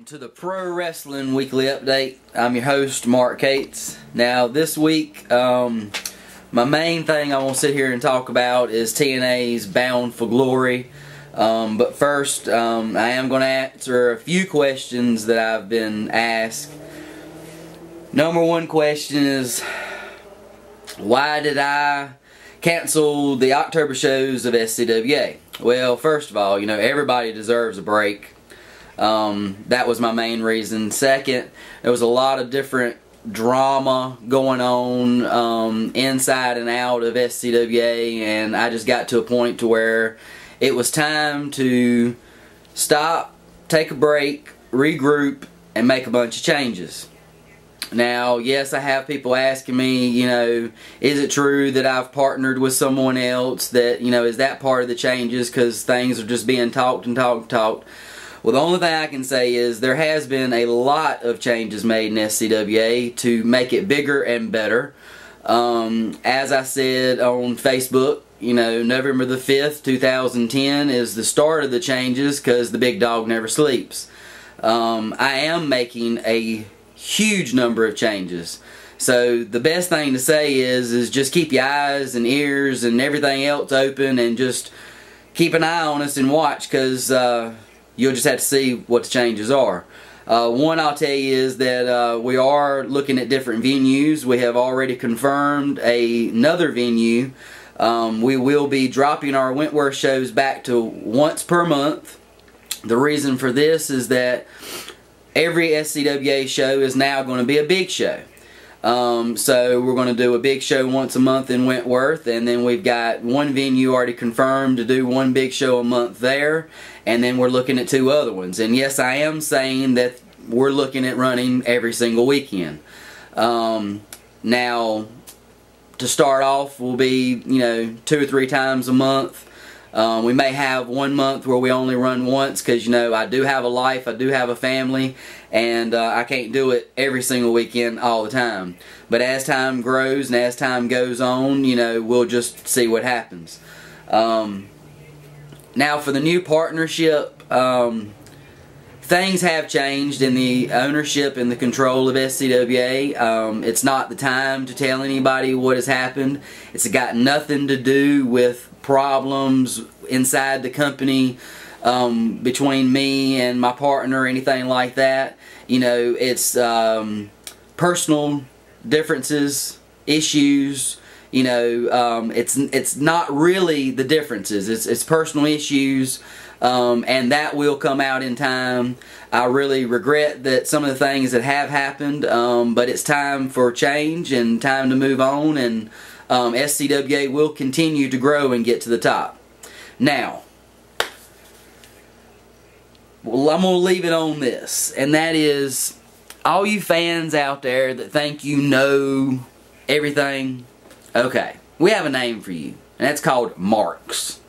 to the Pro Wrestling Weekly Update. I'm your host, Mark Cates. Now, this week, my main thing I want to sit here and talk about is TNA's Bound for Glory. But first, I am going to answer a few questions that I've been asked. Number one question is, why did I cancel the October shows of SCWA? Well, first of all, everybody deserves a break. That was my main reason. Second, there was a lot of different drama going on inside and out of SCWA, and I just got to a point to where it was time to stop, take a break, regroup, and make a bunch of changes. Now, yes, I have people asking me, is it true that I've partnered with someone else? That, is that part of the changes because things are just being talked and talked and talked? Well, the only thing I can say is there has been a lot of changes made in SCWA to make it bigger and better. As I said on Facebook, November the 5th, 2010 is the start of the changes because the big dog never sleeps. I am making a huge number of changes. So the best thing to say is just keep your eyes and ears and everything else open and just keep an eye on us and watch, because you'll just have to see what the changes are. One I'll tell you is that we are looking at different venues. We have already confirmed another venue. We will be dropping our Wentworth shows back to once per month. The reason for this is that every SCWA show is now going to be a big show. So we're going to do a big show once a month in Wentworth, and then we've got one venue already confirmed to do one big show a month there, and then we're looking at two other ones. And yes, I am saying that we're looking at running every single weekend. Now, to start off, we'll be, 2 or 3 times a month. We may have one month where we only run once because, I do have a life, I do have a family, and I can't do it every single weekend all the time. But as time grows and as time goes on, we'll just see what happens. Now, for the new partnership, things have changed in the ownership and the control of SCWA. It's not the time to tell anybody what has happened. It's got nothing to do with problems inside the company between me and my partner or anything like that. It's personal differences, issues. It's not really the differences. It's personal issues. And that will come out in time. I really regret that some of the things that have happened, but it's time for change and time to move on, and SCWA will continue to grow and get to the top. Now, well, I'm going to leave it on this, and that is, all you fans out there that think you know everything, okay, we have a name for you, and that's called marks.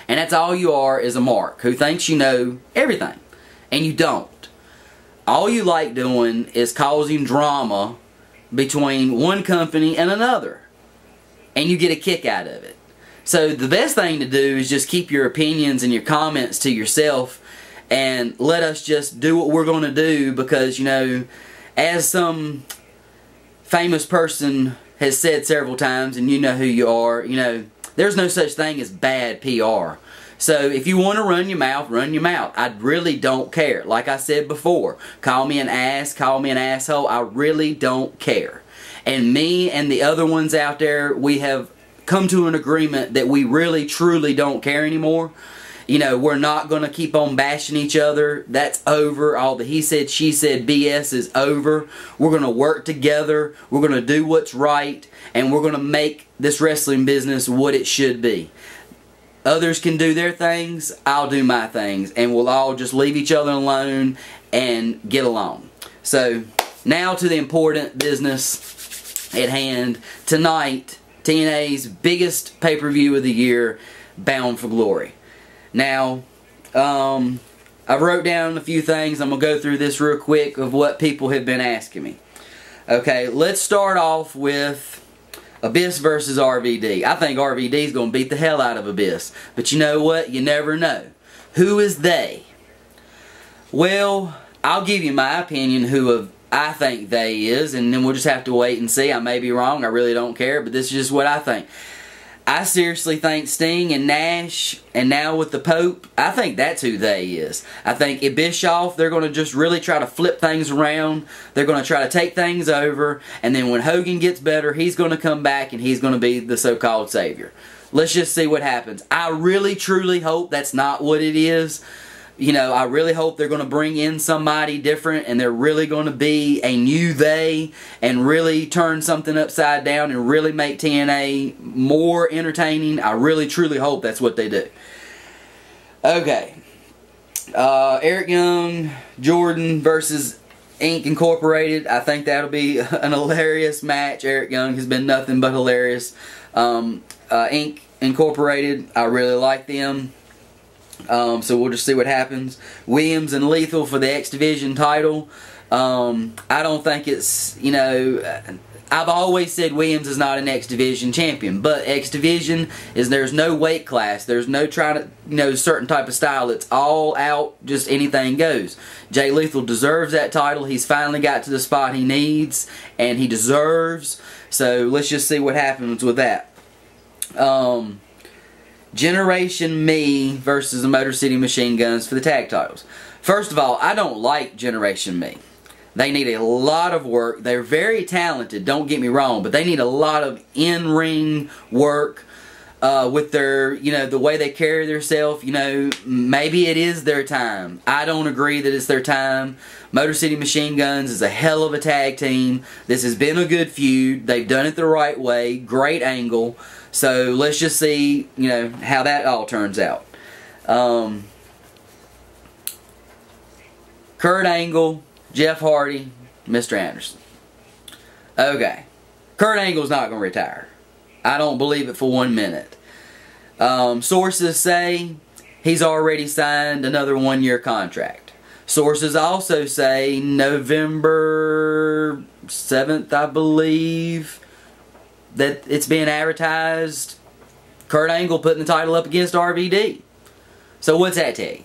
And that's all you are, is a mark who thinks you know everything. And you don't. All you like doing is causing drama between one company and another. And you get a kick out of it. So the best thing to do is just keep your opinions and your comments to yourself and let us just do what we're going to do, because, as some famous person has said several times, and you know who you are, there's no such thing as bad PR. So if you want to run your mouth, run your mouth. I really don't care. Like I said before, call me an ass, call me an asshole. I really don't care. And me and the other ones out there, we have come to an agreement that we really, truly don't care anymore. We're not going to keep on bashing each other. That's over. All the he said, she said BS is over. We're going to work together. We're going to do what's right. And we're going to make this wrestling business what it should be. Others can do their things. I'll do my things. And we'll all just leave each other alone and get along. So, now to the important business at hand. Tonight, TNA's biggest pay-per-view of the year, Bound for Glory. Now, I wrote down a few things. I'm going to go through this real quick of what people have been asking me. Okay, let's start off with Abyss versus RVD. I think RVD is going to beat the hell out of Abyss. But you know what? You never know. Who is they? Well, I'll give you my opinion I think they is, and then we'll just have to wait and see. I may be wrong. I really don't care, but this is just what I think. I seriously think Sting and Nash, and now with the Pope, I think that's who they is. I think at Bischoff, they're going to just really try to flip things around. They're going to try to take things over, and then when Hogan gets better, he's going to come back and he's going to be the so-called savior. Let's just see what happens. I really, truly hope that's not what it is. You know, I really hope they're going to bring in somebody different and they're really going to be a new they and really turn something upside down and really make TNA more entertaining. I really, truly hope that's what they do. Okay. Eric Young, Jordan versus Inc. Incorporated. I think that'll be an hilarious match. Eric Young has been nothing but hilarious. Inc. Incorporated, I really like them. So we'll just see what happens. Williams and Lethal for the X Division title. I don't think it's, you know, I've always said Williams is not an X Division champion, but X Division is, there's no weight class. There's no trying to, you know, certain type of style. It's all out, just anything goes. Jay Lethal deserves that title. He's finally got to the spot he needs and he deserves. So let's just see what happens with that. Generation Me versus the Motor City Machine Guns for the tag titles. First of all, I don't like Generation Me. They need a lot of work. They're very talented, don't get me wrong, but they need a lot of in-ring work with their, you know, the way they carry themselves. You know, maybe it is their time. I don't agree that it's their time. Motor City Machine Guns is a hell of a tag team. This has been a good feud. They've done it the right way. Great angle. So let's just see, you know, how that all turns out. Kurt Angle, Jeff Hardy, Mr. Anderson. Okay. Kurt Angle's not going to retire. I don't believe it for 1 minute. Sources say he's already signed another 1-year contract. Sources also say November 7th, I believe, that it's being advertised, Kurt Angle putting the title up against RVD. So what's that tell you?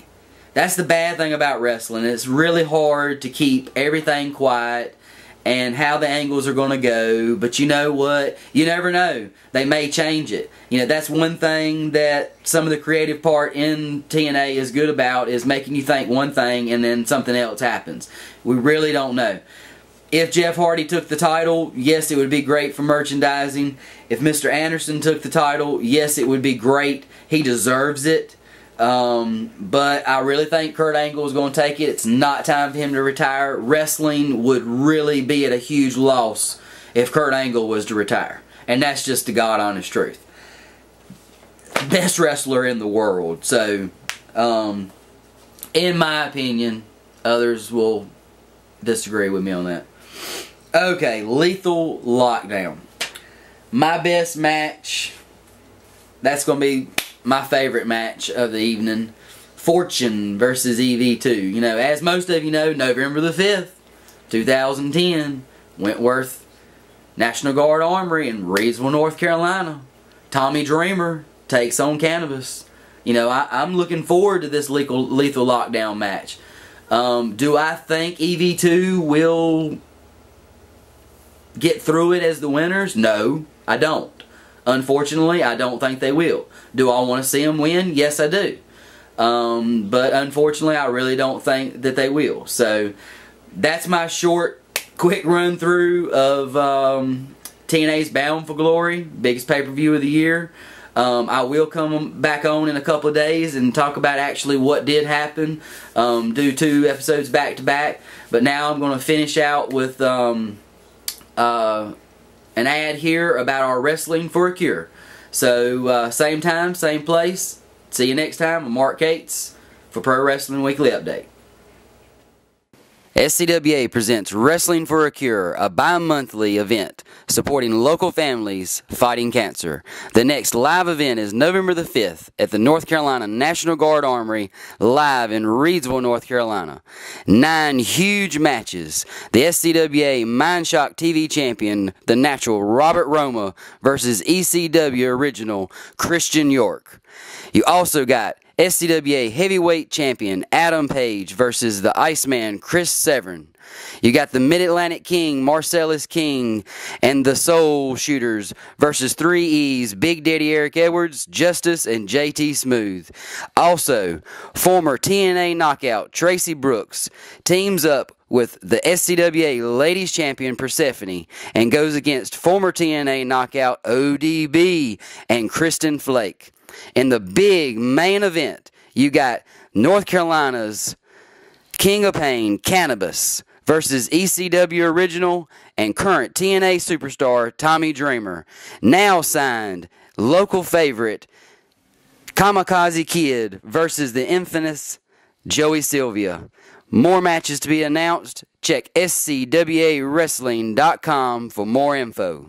That's the bad thing about wrestling. It's really hard to keep everything quiet and how the angles are going to go. But you know what? You never know. They may change it. You know, that's one thing that some of the creative part in TNA is good about, is making you think one thing and then something else happens. We really don't know. If Jeff Hardy took the title, yes, it would be great for merchandising. If Mr. Anderson took the title, yes, it would be great. He deserves it. But I really think Kurt Angle is going to take it. It's not time for him to retire. Wrestling would really be at a huge loss if Kurt Angle was to retire. And that's just the God honest truth. Best wrestler in the world. So, in my opinion, others will disagree with me on that. Okay, Lethal Lockdown. My best match, that's going to be my favorite match of the evening. Fortune versus EV2. You know, as most of you know, November the 5th, 2010, Wentworth National Guard Armory in Reidsville, North Carolina. Tommy Dreamer takes on Cannabis. You know, I'm looking forward to this Lethal Lockdown match. Do I think EV2 will get through it as the winners? No, I don't. Unfortunately, I don't think they will. Do I want to see them win? Yes, I do. But unfortunately, I really don't think that they will. So, that's my short, quick run through of TNA's Bound for Glory, biggest pay-per-view of the year. I will come back on in a couple of days and talk about actually what did happen. Do 2 episodes back to back. But now I'm going to finish out with an ad here about our Wrestling for a Cure. So, same time, same place. See you next time. I'm Mark Cates for Pro Wrestling Weekly Update. SCWA presents Wrestling for a Cure, a bi-monthly event supporting local families fighting cancer. The next live event is November the 5th at the North Carolina National Guard Armory, live in Reidsville, North Carolina. 9 huge matches. The SCWA Mindshock TV champion, the Natural Robert Roma versus ECW original Christian York. You also got SCWA Heavyweight Champion Adam Page versus the Iceman Chris Severn. You got the Mid-Atlantic King Marcellus King and the Soul Shooters versus 3E's Big Daddy Eric Edwards, Justice, and JT Smooth. Also, former TNA Knockout Tracy Brooks teams up with the SCWA Ladies Champion Persephone and goes against former TNA Knockout ODB and Kristen Flake. In the big main event, you got North Carolina's King of Pain Cannabis versus ECW Original and current TNA superstar Tommy Dreamer. Now signed local favorite Kamikaze Kid versus the infamous Joey Sylvia. More matches to be announced. Check scwawrestling.com for more info.